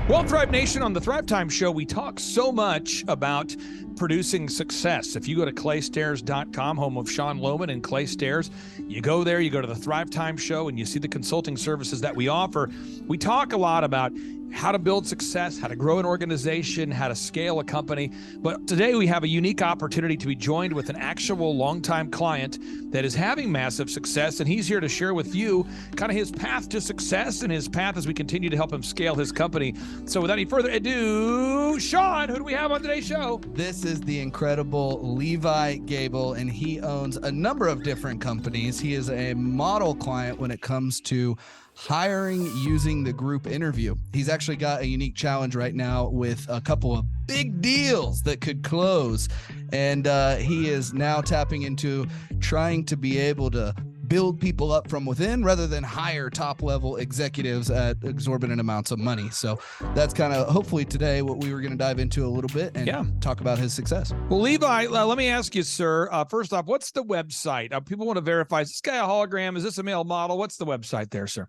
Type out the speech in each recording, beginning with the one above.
Well, Thrive Nation, on the Thrive Time Show, we talk so much about producing success. If you go to claystairs.com, home of Sean Lohman and Clay Staires, you go there, you go to the Thrive Time Show, and you see the consulting services that we offer. We talk a lot about how to build success, how to grow an organization, how to scale a company. But today we have a unique opportunity to be joined with an actual longtime client that is having massive success, and he's here to share with you kind of his path to success and his path as we continue to help him scale his company. So without any further ado, Sean, who do we have on today's show? This is the incredible Levi Gable, and he owns a number of different companies. He is a model client when it comes to hiring using the group interview. He's actually got a unique challenge right now with a couple of big deals that could close. And he is now tapping into trying to be able to build people up from within rather than hire top level executives at exorbitant amounts of money. So that's kind of hopefully today what we were going to dive into a little bit and talk about his success. Well, Levi, let me ask you, sir, first off, what's the website? People want to verify, is this guy a hologram? Is this a male model? What's the website there, sir?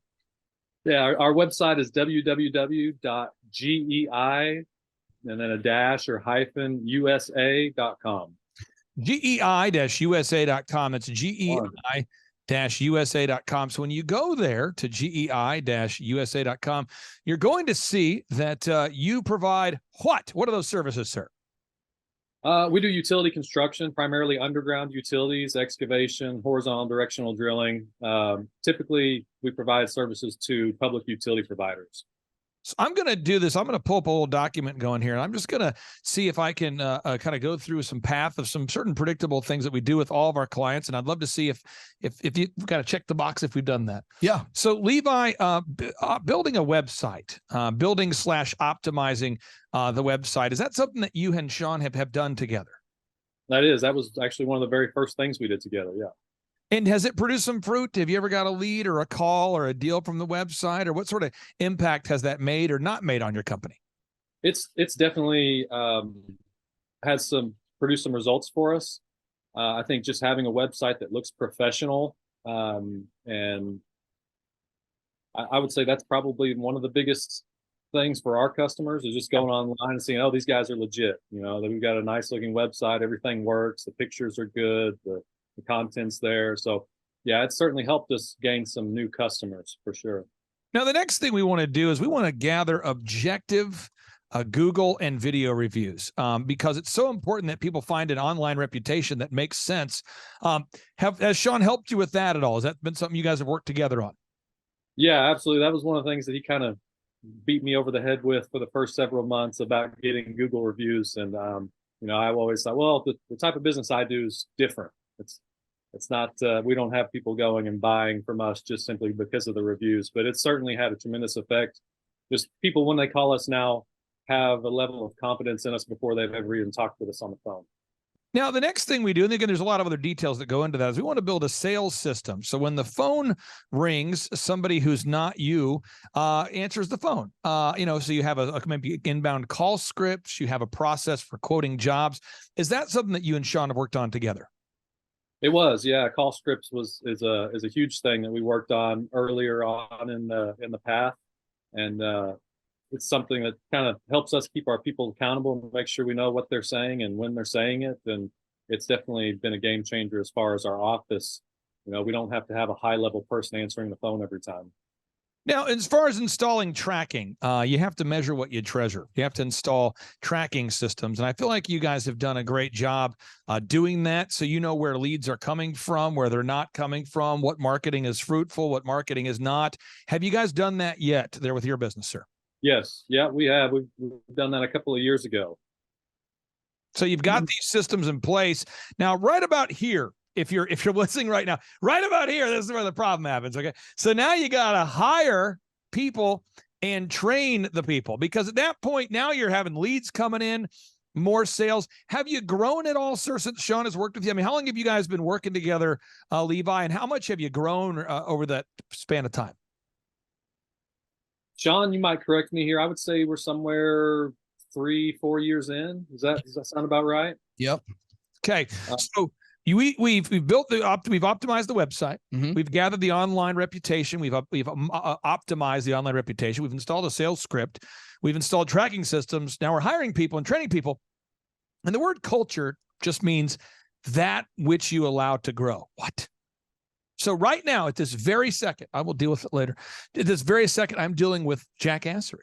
Yeah, our website is www.gei and then a dash or hyphen USA.com. GEI-USA.com. That's GEI-USA.com. So when you go there to GEI-USA.com, you're going to see that you provide what? What are those services, sir? We do utility construction, primarily underground utilities, excavation, horizontal directional drilling. Typically, we provide services to public utility providers. So I'm going to do this. I'm going to pull up a little document going here, and I'm just going to see if I can kind of go through some path of some certain predictable things that we do with all of our clients. And I'd love to see if you've got to check the box if we've done that. Yeah. So Levi, building a website, building/optimizing the website, is that something that you and Sean have done together? That was actually one of the very first things we did together. Yeah. And has it produced some fruit? Have you ever got a lead or a call or a deal from the website, or what sort of impact has that made or not made on your company? It's definitely produced some results for us. I think just having a website that looks professional, and I would say that's probably one of the biggest things for our customers is just going online and seeing, oh, these guys are legit. You know, that we've got a nice looking website, everything works, the pictures are good, the content's there. So yeah, it's certainly helped us gain some new customers for sure. Now, the next thing we want to do is we want to gather objective Google and video reviews because it's so important that people find an online reputation that makes sense. Has Sean helped you with that at all? Has that been something you guys have worked together on? Yeah, absolutely. That was one of the things that he kind of beat me over the head with for the first several months about getting Google reviews. And, I've always thought, well, the type of business I do is different. It's not, we don't have people going and buying from us just simply because of the reviews, but it's certainly had a tremendous effect. Just people, when they call us now, have a level of confidence in us before they've ever even talked with us on the phone. Now, the next thing we do, and again, there's a lot of other details that go into that, is we want to build a sales system. So when the phone rings, somebody who's not you answers the phone. So you have maybe inbound call scripts, you have a process for quoting jobs. Is that something that you and Sean have worked on together? It was, yeah. Call scripts is a huge thing that we worked on earlier on in the path, and it's something that kind of helps us keep our people accountable and make sure we know what they're saying and when they're saying it. And it's definitely been a game changer as far as our office. We don't have to have a high level person answering the phone every time. Now, as far as installing tracking, you have to measure what you treasure. You have to install tracking systems. And I feel like you guys have done a great job doing that. So you know where leads are coming from, where they're not coming from, what marketing is fruitful, what marketing is not. Have you guys done that yet there with your business, sir? Yes. Yeah, we have. We've done that a couple of years ago. So you've got these systems in place. Now, right about here, if you're listening right now, right about here, this is where the problem happens. Okay. So now you got to hire people and train the people, because at that point, now you're having leads coming in, more sales. Have you grown at all, sir, since Sean has worked with you? I mean, how long have you guys been working together, Levi, and how much have you grown over that span of time? Sean, you might correct me here. I would say we're somewhere 3-4 years in. Does that sound about right? Yep. Okay. So we've optimized the website. Mhm. We've gathered the online reputation. We've optimized the online reputation. We've installed a sales script. We've installed tracking systems. Now we're hiring people and training people. And the word culture just means that which you allow to grow. What? So right now, at this very second, I will deal with it later. At this very second, I'm dealing with jackassery.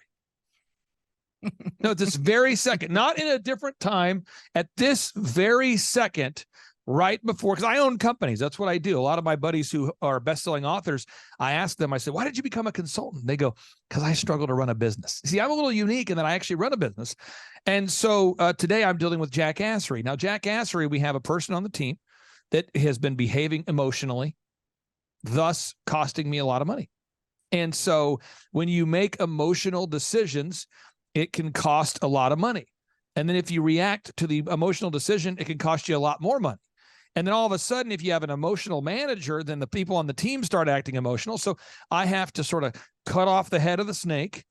No, at this very second, not in a different time. At this very second, right before, because I own companies. That's what I do. A lot of my buddies who are best-selling authors, I ask them, I said, why did you become a consultant? They go, because I struggle to run a business. See, I'm a little unique in that I actually run a business. And so today I'm dealing with jackassery. Now, jackassery, we have a person on the team that has been behaving emotionally, thus costing me a lot of money. And so when you make emotional decisions, it can cost a lot of money. And then if you react to the emotional decision, it can cost you a lot more money. And then all of a sudden, if you have an emotional manager, then the people on the team start acting emotional. So I have to sort of cut off the head of the snake,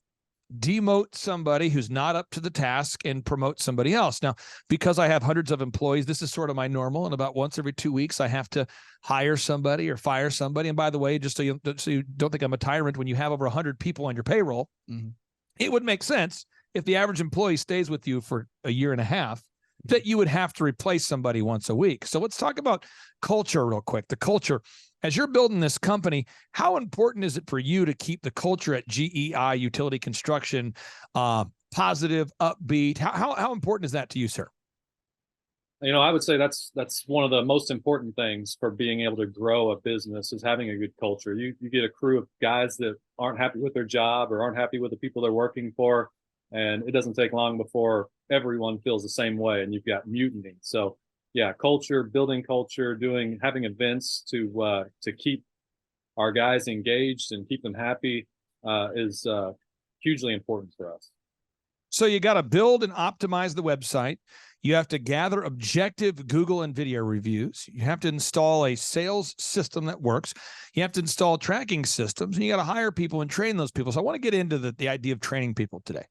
demote somebody who's not up to the task, and promote somebody else. Now, because I have hundreds of employees, this is sort of my normal. And about once every 2 weeks, I have to hire somebody or fire somebody. And by the way, just so you don't think I'm a tyrant, when you have over 100 people on your payroll, it would make sense if the average employee stays with you for a year and a half, that you would have to replace somebody once a week. So let's talk about culture real quick. The culture, as you're building this company, how important is it for you to keep the culture at GEI Utility Construction positive, upbeat? How important is that to you, sir? I would say that's one of the most important things for being able to grow a business is having a good culture. You get a crew of guys that aren't happy with their job or aren't happy with the people they're working for, and it doesn't take long before everyone feels the same way and you've got mutiny. So yeah, culture, building culture, having events to keep our guys engaged and keep them happy is hugely important for us. So you got to build and optimize the website. You have to gather objective Google and video reviews. You have to install a sales system that works. You have to install tracking systems, and you got to hire people and train those people. So I want to get into the idea of training people today.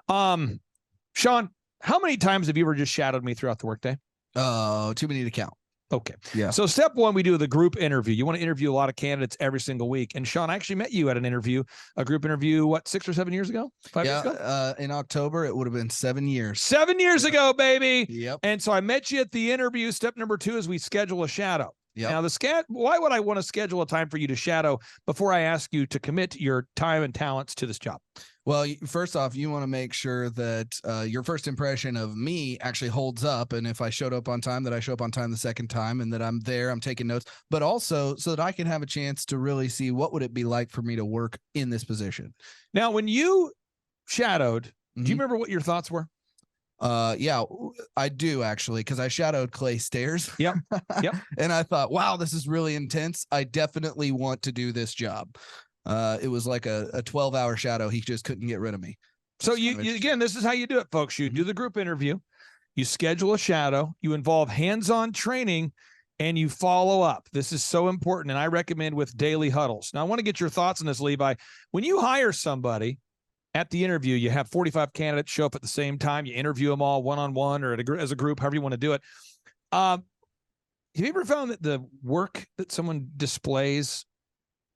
Sean, how many times have you ever just shadowed me throughout the workday? Oh, too many to count. Okay. Yeah. So step one, we do the group interview. You want to interview a lot of candidates every single week. And Sean, I actually met you at a group interview, 6 or 7 years ago? 5 years ago? In October, it would have been 7 years. 7 years ago, baby. Yep. And so I met you at the interview. Step number 2 is we schedule a shadow. Yep. Now, why would I want to schedule a time for you to shadow before I ask you to commit your time and talents to this job? Well, first off, you want to make sure that your first impression of me actually holds up. And if I showed up on time, that I show up on time the second time and that I'm there, I'm taking notes, but also so that I can have a chance to really see what would it be like for me to work in this position. Now, when you shadowed, do you remember what your thoughts were? Yeah, I do actually, because I shadowed Clay Staires. Yep. And I thought, wow, this is really intense. I definitely want to do this job. It was like a 12-hour shadow. He just couldn't get rid of me. So you again, this is how you do it, folks. You do the group interview, you schedule a shadow, you involve hands-on training, and you follow up. This is so important, and I recommend with daily huddles. Now, I want to get your thoughts on this, Levi. When you hire somebody at the interview, you have 45 candidates show up at the same time. You interview them all one-on-one or as a group, however you want to do it. Have you ever found that the work that someone displays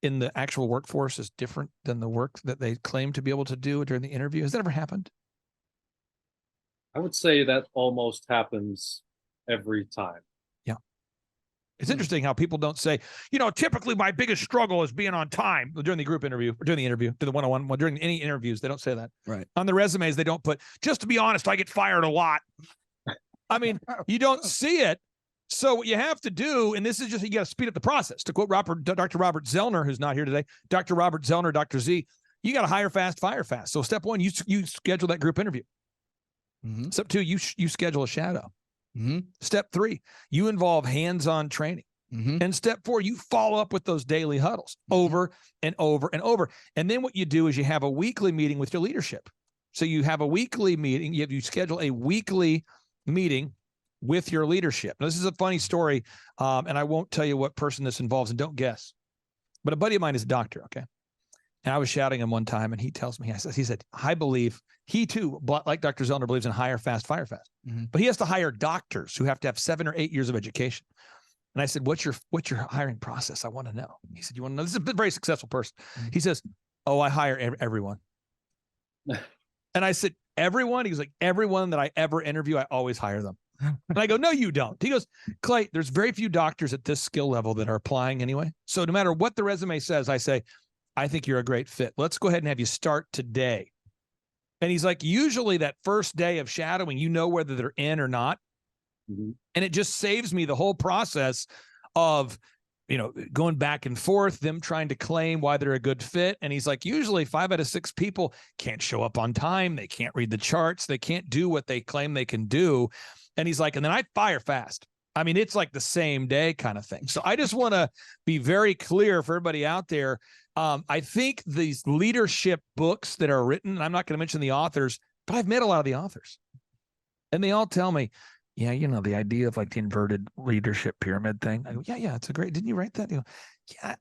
in the actual workforce is different than the work that they claim to be able to do during the interview? Has that ever happened? I would say that almost happens every time. Yeah. It's interesting how people don't say, typically my biggest struggle is being on time during the group interview, or during the interview, to the one-on-one, during any interviews. They don't say that. Right. On the resumes, they don't put, just to be honest, I get fired a lot. I mean, you don't see it. So what you have to do, and this is just, you got to speed up the process. To quote Dr. Robert Zellner, who's not here today, Dr. Robert Zellner, Dr. Z, you got to hire fast, fire fast. So step one, you schedule that group interview. Step 2, you schedule a shadow. Step 3, you involve hands-on training. And step 4, you follow up with those daily huddles over and over and over. And then what you do is you have a weekly meeting with your leadership. So you have a weekly meeting. You schedule a weekly meeting with your leadership. Now, this is a funny story, and I won't tell you what person this involves, and don't guess. But a buddy of mine is a doctor, okay? And I was shouting him one time, and he tells me, he said, I believe, he too, like Dr. Zellner, believes in hire fast, fire fast. But he has to hire doctors who have to have 7 or 8 years of education. And I said, what's your hiring process? I want to know. He said, you want to know? This is a very successful person. He says, oh, I hire everyone. And I said, everyone? He was like, everyone that I ever interview, I always hire them. And I go, no, you don't. He goes, Clay, there's very few doctors at this skill level that are applying anyway. So no matter what the resume says, I say, I think you're a great fit. Let's go ahead and have you start today. And he's like, usually that first day of shadowing, you know whether they're in or not. Mm-hmm. And it just saves me the whole process of, going back and forth, them trying to claim why they're a good fit. And he's like, usually 5 out of 6 people can't show up on time. They can't read the charts. They can't do what they claim they can do. And he's like, and then I fire fast. I mean, it's like the same day kind of thing. So I just want to be very clear for everybody out there. I think these leadership books that are written, and I'm not going to mention the authors, but I've met a lot of the authors. And they all tell me, yeah, the idea of like the inverted leadership pyramid thing. I go, yeah, it's a great, didn't you write that? Yeah,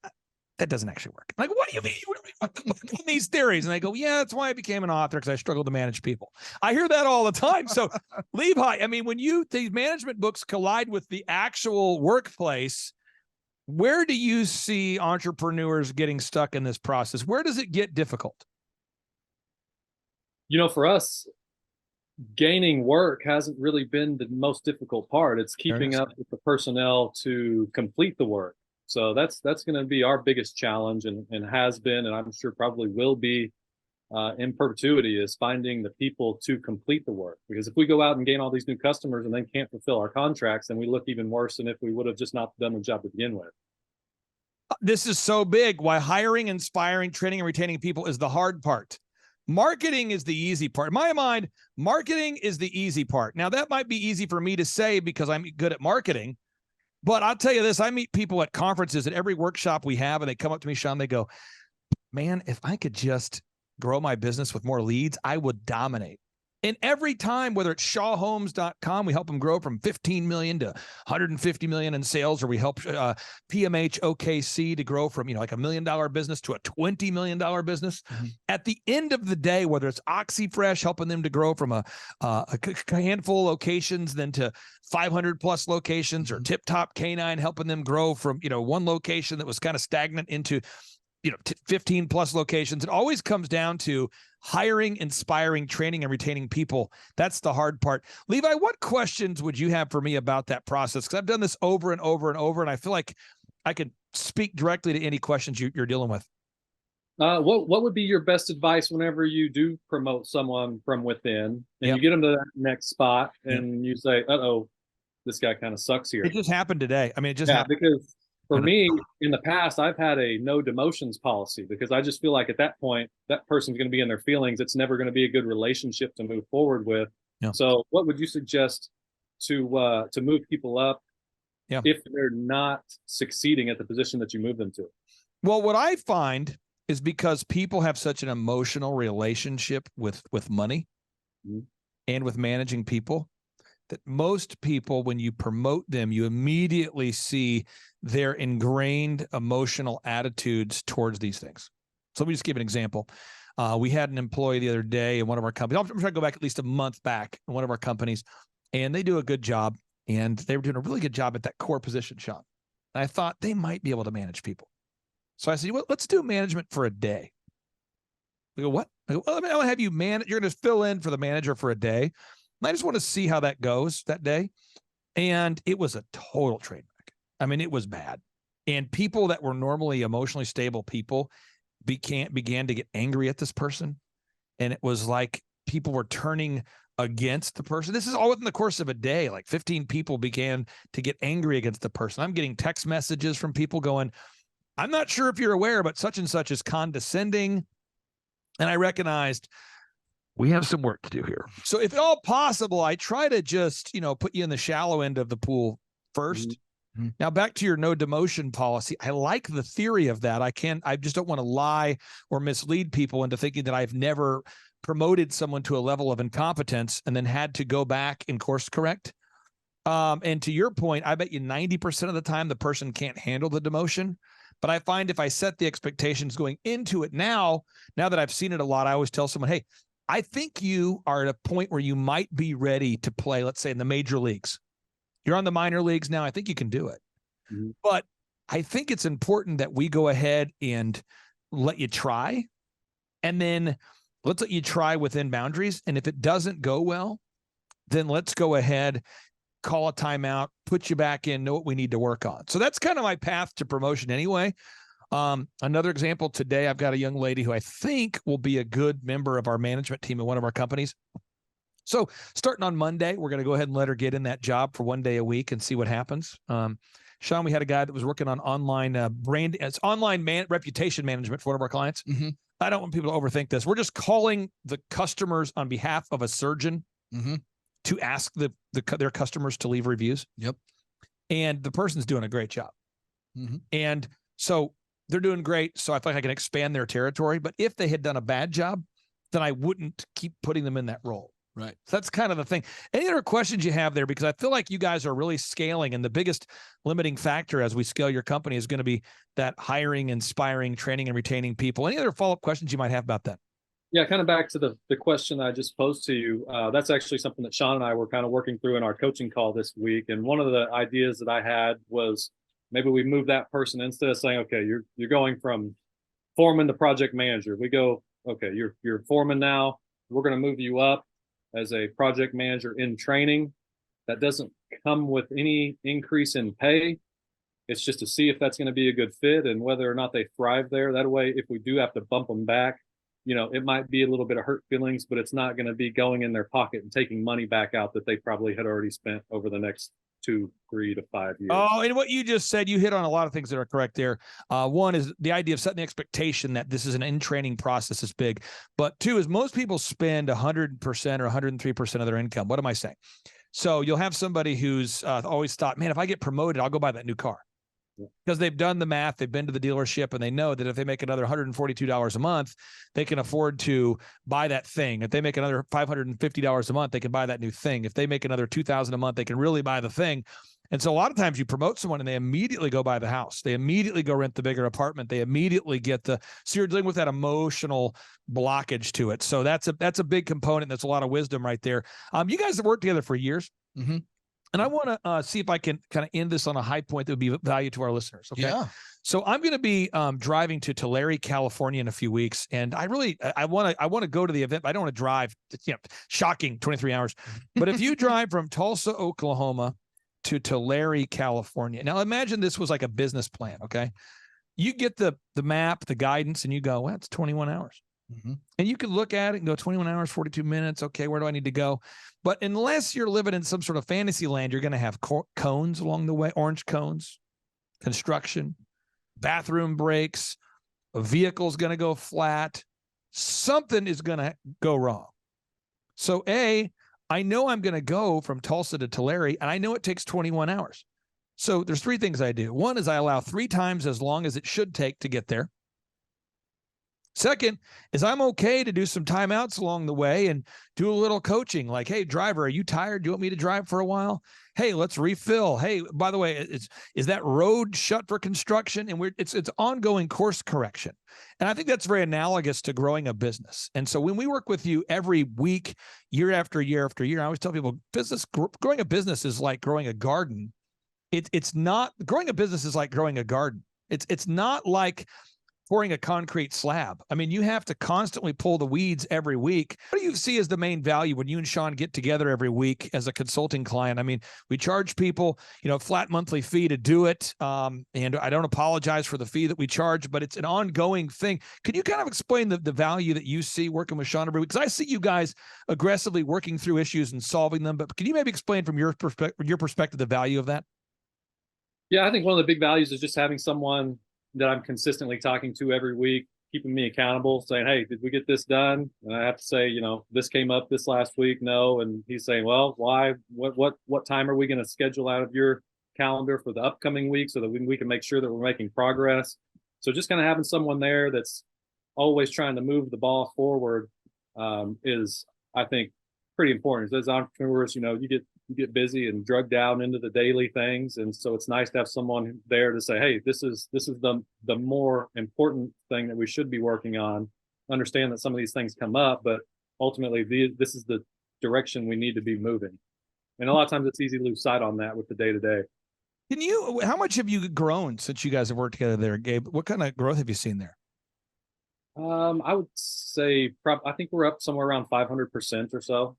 that doesn't actually work. I'm like, what do you mean? What are these theories? And I go, yeah, that's why I became an author, because I struggled to manage people. I hear that all the time. So Levi, I mean, when these management books collide with the actual workplace, where do you see entrepreneurs getting stuck in this process? Where does it get difficult? For us, gaining work hasn't really been the most difficult part. It's keeping up with the personnel to complete the work. So that's going to be our biggest challenge, and has been, and I'm sure probably will be in perpetuity, is finding the people to complete the work. Because if we go out and gain all these new customers and then can't fulfill our contracts, then we look even worse than if we would have just not done the job to begin with. This is so big. Why hiring, inspiring, training, and retaining people is the hard part. Marketing is the easy part. In my mind, marketing is the easy part. Now, that might be easy for me to say because I'm good at marketing, but I'll tell you this, I meet people at conferences at every workshop we have, and they come up to me, Sean, they go, man, if I could just grow my business with more leads, I would dominate. And every time, whether it's shawhomes.com, we help them grow from 15 million to 150 million in sales, or we help PMH OKC to grow from, like $1 million business to a $20 million business. Mm-hmm. At the end of the day, whether it's OxyFresh, helping them to grow from a handful of locations, then to 500 plus locations, or Tip Top Canine, helping them grow from, one location that was kind of stagnant into 15 plus locations. It always comes down to hiring, inspiring, training, and retaining people. That's the hard part. Levi, what questions would you have for me about that process? Because I've done this over and over and over, and I feel like I could speak directly to any questions you're dealing with. What would be your best advice whenever you do promote someone from within, and you get them to that next spot, and you say, uh-oh, this guy kind of sucks here? It just happened today. I mean, it just happened. Because for me, in the past, I've had a no demotions policy, because I just feel like at that point, that person's going to be in their feelings. It's never going to be a good relationship to move forward with. Yeah. So what would you suggest to move people up if they're not succeeding at the position that you move them to? Well, what I find is, because people have such an emotional relationship with money and with managing people, that most people, when you promote them, you immediately see their ingrained emotional attitudes towards these things. So let me just give an example. We had an employee the other day in one of our companies. I'm trying to go back at least a month back in one of our companies, and they do a good job, and they were doing a really good job at that core position, Sean. And I thought they might be able to manage people. So I said, well, let's do management for a day. We go, what? I go, well, I want to have you manage. You're going to fill in for the manager for a day. And I just want to see how that goes that day. And it was a total train wreck. I mean, it was bad. And people that were normally emotionally stable people began to get angry at this person. And it was like people were turning against the person. This is all within the course of a day. Like 15 people began to get angry against the person. I'm getting text messages from people going, I'm not sure if you're aware, but such and such is condescending. And I recognized we have some work to do here. So if at all possible, I try to just, put you in the shallow end of the pool first. Mm-hmm. Now, back to your no demotion policy. I like the theory of that. I just don't want to lie or mislead people into thinking that I've never promoted someone to a level of incompetence and then had to go back and course correct. And to your point, I bet you 90% of the time the person can't handle the demotion. But I find if I set the expectations going into it now that I've seen it a lot, I always tell someone, hey, I think you are at a point where you might be ready to play, let's say, in the major leagues. You're on the minor leagues now. I think you can do it. Mhm. But I think it's important that we go ahead and let you try, and then let's let you try within boundaries. And if it doesn't go well, then let's go ahead, call a timeout, put you back in, know what we need to work on. So that's kind of my path to promotion anyway. Another example today, I've got a young lady who I think will be a good member of our management team at one of our companies. So starting on Monday, we're going to go ahead and let her get in that job for 1 day a week and see what happens. Sean, we had a guy that was working on online reputation management for one of our clients. Mm-hmm. I don't want people to overthink this. We're just calling the customers on behalf of a surgeon to ask their customers to leave reviews. Yep. And the person's doing a great job. Mm-hmm. And so they're doing great. So I feel like I can expand their territory. But if they had done a bad job, then I wouldn't keep putting them in that role. Right. So that's kind of the thing. Any other questions you have there? Because I feel like you guys are really scaling, and the biggest limiting factor as we scale your company is going to be that hiring, inspiring, training, and retaining people. Any other follow-up questions you might have about that? Yeah, kind of back to the question I just posed to you. That's actually something that Sean and I were kind of working through in our coaching call this week. And one of the ideas that I had was maybe we move that person, instead of saying, okay, you're going from foreman to project manager. We go, okay, you're foreman now. We're going to move you up as a project manager in training. That doesn't come with any increase in pay. It's just to see if that's going to be a good fit and whether or not they thrive there. That way, if we do have to bump them back, it might be a little bit of hurt feelings, but it's not going to be going in their pocket and taking money back out that they probably had already spent over the next 2, 3 to 5 years. Oh, and what you just said, you hit on a lot of things that are correct there. One is the idea of setting the expectation that this is an in-training process is big. But two is most people spend 100% or 103% of their income. What am I saying? So you'll have somebody who's always thought, man, if I get promoted, I'll go buy that new car. Because they've done the math, they've been to the dealership, and they know that if they make another $142 a month, they can afford to buy that thing. If they make another $550 a month, they can buy that new thing. If they make another $2,000 a month, they can really buy the thing. And so a lot of times you promote someone and they immediately go buy the house. They immediately go rent the bigger apartment. They immediately get so you're dealing with that emotional blockage to it. So that's a big component. That's a lot of wisdom right there. You guys have worked together for years. Mm-hmm. And I want to see if I can kind of end this on a high point that would be of value to our listeners. Okay. Yeah. So I'm going to be driving to Tulare, California in a few weeks. And I want to go to the event. But I don't want to drive, shocking 23 hours. But if you drive from Tulsa, Oklahoma to Tulare, California. Now imagine this was like a business plan. Okay. You get the map, the guidance, and you go, well, it's 21 hours. Mm-hmm. And you can look at it and go 21 hours, 42 minutes. Okay, where do I need to go? But unless you're living in some sort of fantasy land, you're going to have cones along the way, orange cones, construction, bathroom breaks, a vehicle's going to go flat. Something is going to go wrong. So I know I'm going to go from Tulsa to Tulare, and I know it takes 21 hours. So there's 3 things I do. One is I allow 3 times as long as it should take to get there. Second is I'm okay to do some timeouts along the way and do a little coaching like, hey, driver, are you tired? Do you want me to drive for a while? Hey, let's refill. Hey, by the way, is that road shut for construction? And it's ongoing course correction. And I think that's very analogous to growing a business. And so when we work with you every week, year after year after year, I always tell people growing a business is like growing a garden. It's not growing a business is like growing a garden. It's not like pouring a concrete slab. I mean, you have to constantly pull the weeds every week. What do you see as the main value when you and Sean get together every week as a consulting client? I mean, we charge people, flat monthly fee to do it. And I don't apologize for the fee that we charge, but it's an ongoing thing. Can you kind of explain the value that you see working with Sean every week? Because I see you guys aggressively working through issues and solving them, but can you maybe explain from your perspective the value of that? Yeah, I think one of the big values is just having someone that I'm consistently talking to every week, keeping me accountable, saying, hey, did we get this done? And I have to say, this came up this last week. No. And he's saying, well, why, what time are we going to schedule out of your calendar for the upcoming week so that we can make sure that we're making progress? So just kind of having someone there that's always trying to move the ball forward is, I think, pretty important. As entrepreneurs, you get busy and drugged down into the daily things, and so it's nice to have someone there to say, hey, this is the more important thing that we should be working on. Understand that some of these things come up, but ultimately this is the direction we need to be moving. And a lot of times it's easy to lose sight on that with the day-to-day. How much have you grown since you guys have worked together there, Gabe? What kind of growth have you seen there? I would say I think we're up somewhere around 500% or so.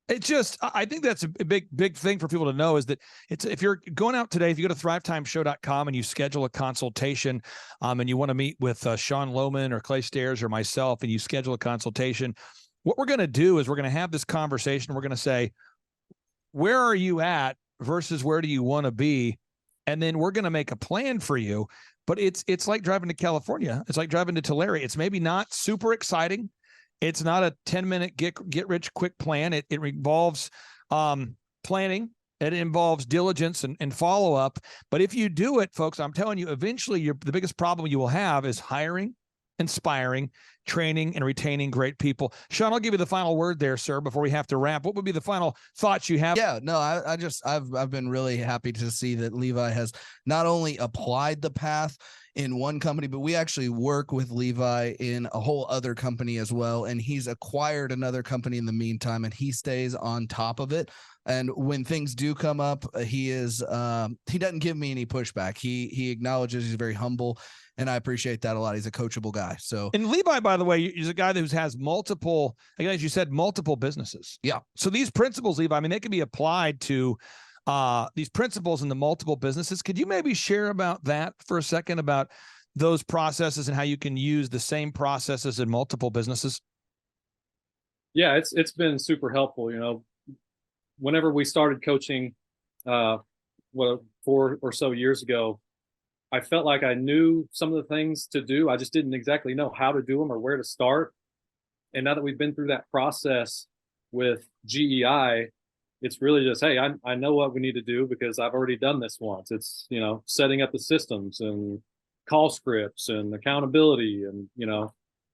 I think that's a big thing for people to know is that if you're going out today, if you go to thrivetimeshow.com and you schedule a consultation, and you want to meet with Sean Lohman or Clay Staires or myself, and you schedule a consultation, what we're going to do is we're going to have this conversation. We're going to say, where are you at versus where do you want to be? And then we're going to make a plan for you. But it's like driving to California. It's like driving to Tulare. It's maybe not super exciting. It's not a 10-minute get rich quick plan. It involves planning. It involves diligence and follow up. But if you do it, folks, I'm telling you, eventually the biggest problem you will have is hiring, inspiring, training, and retaining great people. Sean, I'll give you the final word there, sir, before we have to wrap. What would be the final thoughts you have? Yeah, no, I've been really happy to see that Levi has not only applied the path in one company, but we actually work with Levi in a whole other company as well. And he's acquired another company in the meantime, and he stays on top of it. And when things do come up, he doesn't give me any pushback. He acknowledges, he's very humble, and I appreciate that a lot. He's a coachable guy. So, and Levi, by the way, is a guy who has multiple, again, as you said, multiple businesses. Yeah. So these principles, Levi, I mean, they can be applied to these principles in the multiple businesses. Could you maybe share about that for a second, about those processes and how you can use the same processes in multiple businesses? Yeah, it's been super helpful. Whenever we started coaching, 4 or so years ago, I felt like I knew some of the things to do. I just didn't exactly know how to do them or where to start. And now that we've been through that process with GEI, it's really just, hey, I know what we need to do because I've already done this once. It's, setting up the systems and call scripts and accountability and,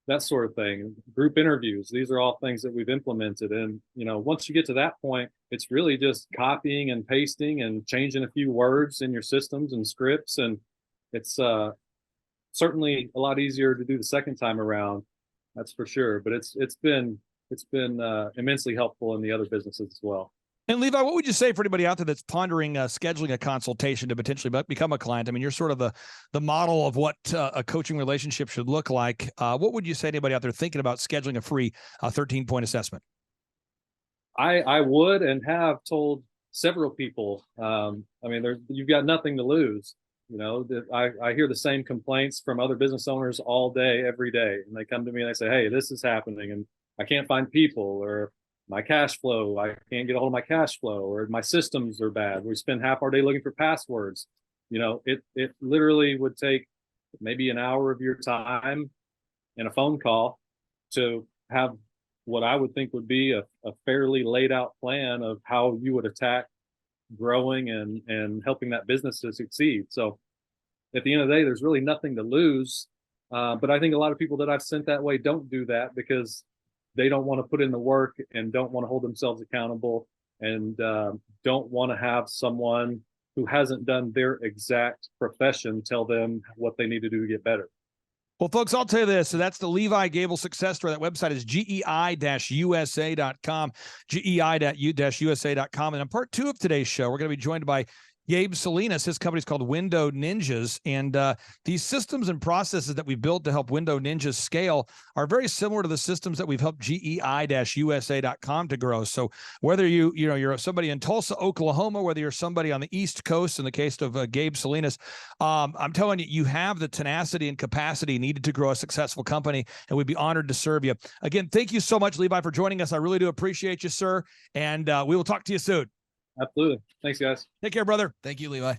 that sort of thing. Group interviews. These are all things that we've implemented. And, once you get to that point, it's really just copying and pasting and changing a few words in your systems and scripts. And it's certainly a lot easier to do the second time around. That's for sure. But it's been immensely helpful in the other businesses as well. And Levi, what would you say for anybody out there that's pondering scheduling a consultation to potentially become a client? I mean, you're sort of the model of what a coaching relationship should look like. What would you say to anybody out there thinking about scheduling a free 13-point assessment? I would and have told several people. You've got nothing to lose. I hear the same complaints from other business owners all day, every day. And they come to me and they say, hey, this is happening and I can't find people, or my cash flow, I can't get a hold of my cash flow, or my systems are bad. We spend half our day looking for passwords. It literally would take maybe an hour of your time and a phone call to have what I would think would be a fairly laid out plan of how you would attack growing and helping that business to succeed. So at the end of the day, there's really nothing to lose. But I think a lot of people that I've sent that way don't do that because they don't want to put in the work and don't want to hold themselves accountable and don't want to have someone who hasn't done their exact profession tell them what they need to do to get better. Well, folks, I'll tell you this. So that's the Levi Gable Success Story. That website is gei-usa.com, gei-usa.com. And in part 2 of today's show, we're going to be joined by Gabe Salinas. His company's called Window Ninjas. And these systems and processes that we've built to help Window Ninjas scale are very similar to the systems that we've helped gei-usa.com to grow. So whether you're somebody in Tulsa, Oklahoma, whether you're somebody on the East Coast, in the case of Gabe Salinas, I'm telling you, you have the tenacity and capacity needed to grow a successful company, and we'd be honored to serve you. Again, thank you so much, Levi, for joining us. I really do appreciate you, sir. And we will talk to you soon. Absolutely. Thanks, guys. Take care, brother. Thank you, Levi.